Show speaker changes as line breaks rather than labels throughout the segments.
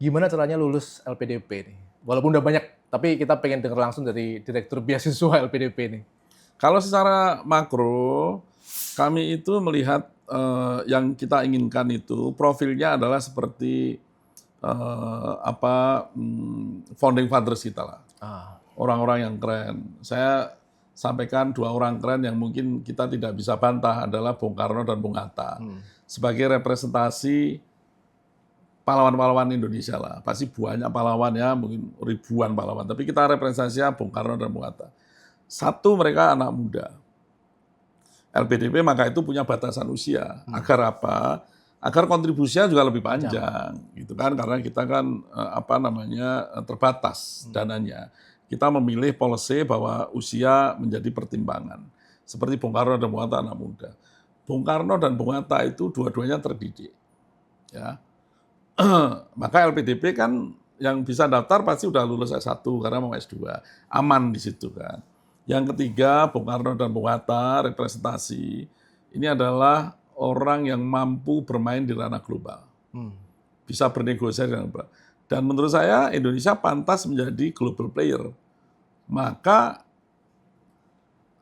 Gimana caranya lulus LPDP nih? Walaupun udah banyak, tapi kita pengen denger langsung dari direktur beasiswa LPDP nih.
Kalau secara makro, kami itu melihat yang kita inginkan itu profilnya adalah seperti founding fathers kita lah,
Ah,
orang-orang yang keren. Saya sampaikan dua orang keren yang mungkin kita tidak bisa bantah adalah Bung Karno dan Bung Hatta sebagai representasi pahlawan-pahlawan Indonesia lah. Pasti banyak pahlawan ya, mungkin ribuan pahlawan. Tapi kita representasinya Bung Karno dan Bung Hatta. Satu, mereka anak muda. LPDP maka itu punya batasan usia. Agar apa? Agar kontribusinya juga lebih panjang, gitu kan? Karena kita kan terbatas dananya. Kita memilih policy bahwa usia menjadi pertimbangan. Seperti Bung Karno dan Bung Hatta anak muda. Bung Karno dan Bung Hatta itu dua-duanya terdidik, ya. Maka LPDP kan yang bisa daftar pasti udah lulus S1 karena mau S2. Aman di situ kan. Yang ketiga, Bung Karno dan Bung Hatta representasi. Ini adalah orang yang mampu bermain di ranah global. Bisa bernegosiasi dengan global. Dan menurut saya Indonesia pantas menjadi global player. Maka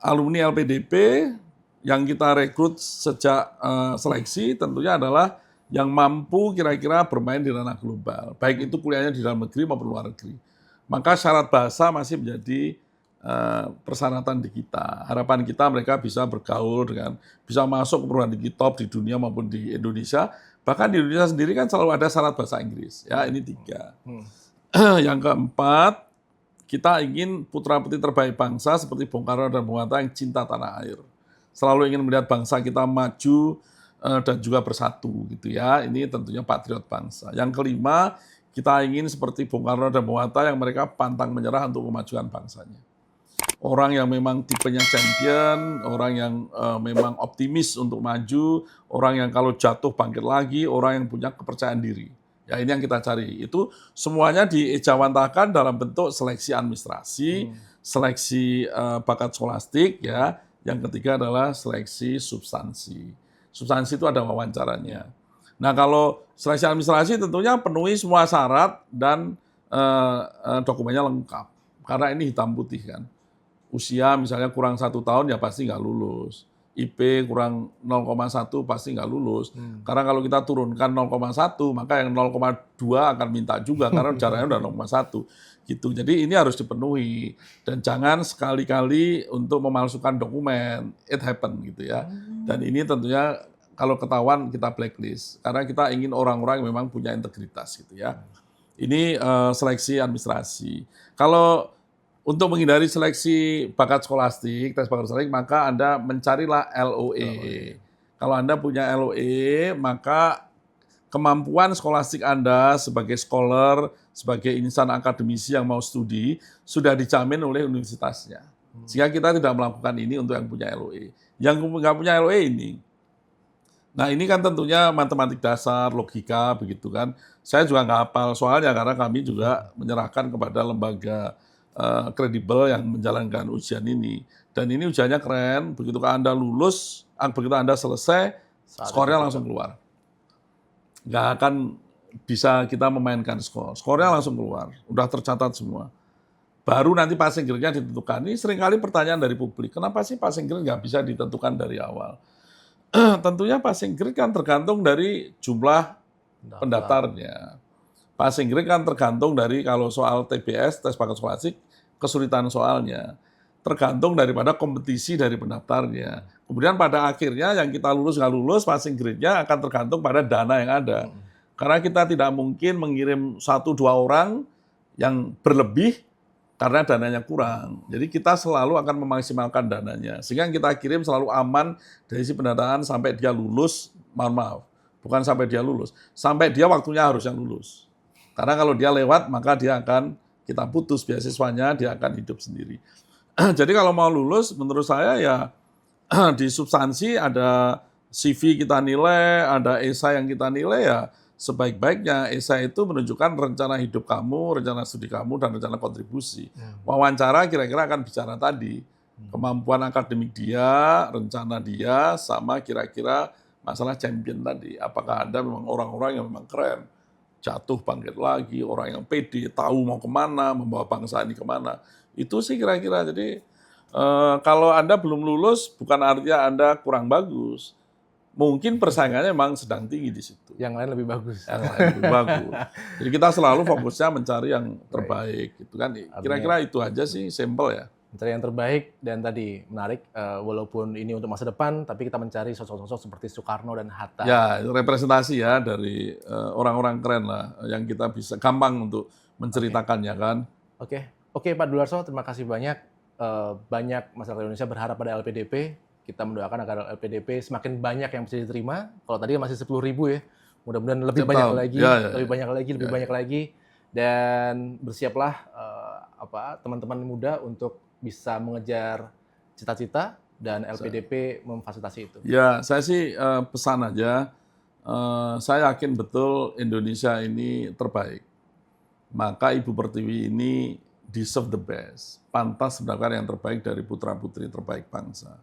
alumni LPDP yang kita rekrut sejak seleksi tentunya adalah yang mampu kira-kira bermain di ranah global, baik itu kuliahnya di dalam negeri maupun luar negeri. Maka syarat bahasa masih menjadi persyaratan di kita. Harapan kita mereka bisa bergaul dengan, bisa masuk ke perguruan tinggi top di dunia maupun di Indonesia. Bahkan di Indonesia sendiri kan selalu ada syarat bahasa Inggris. Ya, ini 3. Yang keempat, kita ingin putra-putri terbaik bangsa seperti Bung Karno dan Bung Hatta yang cinta tanah air. Selalu ingin melihat bangsa kita maju dan juga bersatu gitu ya. Ini tentunya patriot bangsa. Yang kelima, kita ingin seperti Bung Karno dan Bung Hatta yang mereka pantang menyerah untuk kemajuan bangsanya. Orang yang memang tipenya champion, orang yang memang optimis untuk maju, orang yang kalau jatuh bangkit lagi, orang yang punya kepercayaan diri. Ya, ini yang kita cari. Itu semuanya diejawantahkan dalam bentuk seleksi administrasi, seleksi bakat skolastik, ya. Yang ketiga adalah seleksi substansi. Substansi itu ada wawancaranya. Nah, kalau seleksi administrasi tentunya penuhi semua syarat dan dokumennya lengkap. Karena ini hitam putih kan. Usia misalnya kurang 1 tahun ya pasti nggak lulus. IP kurang 0,1 pasti nggak lulus. Karena kalau kita turunkan 0,1 maka yang 0,2 akan minta juga karena jaraknya udah 0,1 gitu. Jadi ini harus dipenuhi dan jangan sekali-kali untuk memalsukan dokumen. It happen gitu ya. Dan ini tentunya kalau ketahuan kita blacklist karena kita ingin orang-orang yang memang punya integritas gitu ya. Ini seleksi administrasi. Kalau untuk menghindari seleksi bakat skolastik, tes bakat skolastik, maka Anda mencarilah LOE. Kalau Anda punya LOE, maka kemampuan skolastik Anda sebagai scholar, sebagai insan akademisi yang mau studi, sudah dijamin oleh universitasnya. Sehingga kita tidak melakukan ini untuk yang punya LOE. Yang nggak punya LOE ini, nah ini kan tentunya matematik dasar, logika, begitu kan. Saya juga nggak hafal soalnya karena kami juga menyerahkan kepada lembaga kredibel yang menjalankan ujian ini. Dan ini ujiannya keren, begitu Anda lulus, begitu Anda selesai, skornya langsung keluar. Nggak akan bisa kita memainkan skor. Skornya langsung keluar, udah tercatat semua. Baru nanti passing grade-nya ditentukan. Ini seringkali pertanyaan dari publik, kenapa sih passing grade nggak bisa ditentukan dari awal? Tentunya passing grade kan tergantung dari jumlah pendaftarnya. Passing grade kan tergantung dari kalau soal TBS, tes bakat skolastik, kesulitan soalnya. Tergantung daripada kompetisi dari pendaftarnya. Kemudian pada akhirnya yang kita lulus nggak lulus, passing grade-nya akan tergantung pada dana yang ada. Karena kita tidak mungkin mengirim 1-2 orang yang berlebih karena dananya kurang. Jadi kita selalu akan memaksimalkan dananya. Sehingga yang kita kirim selalu aman dari si pendataan sampai dia lulus, mohon maaf. Bukan sampai dia lulus, sampai dia waktunya harusnya lulus. Karena kalau dia lewat, maka dia akan kita putus beasiswanya, dia akan hidup sendiri. Jadi kalau mau lulus, menurut saya ya di substansi ada CV kita nilai, ada esai yang kita nilai ya sebaik-baiknya esai itu menunjukkan rencana hidup kamu, rencana studi kamu, dan rencana kontribusi. Wawancara kira-kira akan bicara tadi, kemampuan akademik dia, rencana dia, sama kira-kira masalah champion tadi. Apakah Anda memang orang-orang yang memang keren? jatuh bangkit lagi, orang yang pede, tahu mau kemana, membawa bangsa ini kemana. Itu sih kira-kira. Jadi kalau Anda belum lulus, bukan artinya Anda kurang bagus. Mungkin persaingannya memang sedang tinggi di situ.
Yang lain lebih bagus.
Yang lain lebih bagus. Jadi kita selalu fokusnya mencari yang terbaik, gitu kan. Kira-kira itu aja sih, simple ya.
Mencari yang terbaik, dan tadi menarik, walaupun ini untuk masa depan, tapi kita mencari sosok-sosok seperti Soekarno dan Hatta.
Ya, representasi ya dari orang-orang keren lah, yang kita bisa gampang untuk menceritakannya kan.
Oke Pak Dularso, terima kasih banyak. Banyak masyarakat Indonesia berharap pada LPDP. Kita mendoakan agar LPDP semakin banyak yang bisa diterima. Kalau tadi masih 10.000 ya, mudah-mudahan lebih
Setiap
banyak
tahun.
lagi,
Ya.
lebih banyak lagi. Dan bersiaplah teman-teman muda untuk bisa mengejar cita-cita, dan LPDP memfasilitasi itu.
Ya, saya sih pesan aja, saya yakin betul Indonesia ini terbaik. Maka Ibu Pertiwi ini deserve the best, pantas mendapatkan yang terbaik dari putra-putri terbaik bangsa.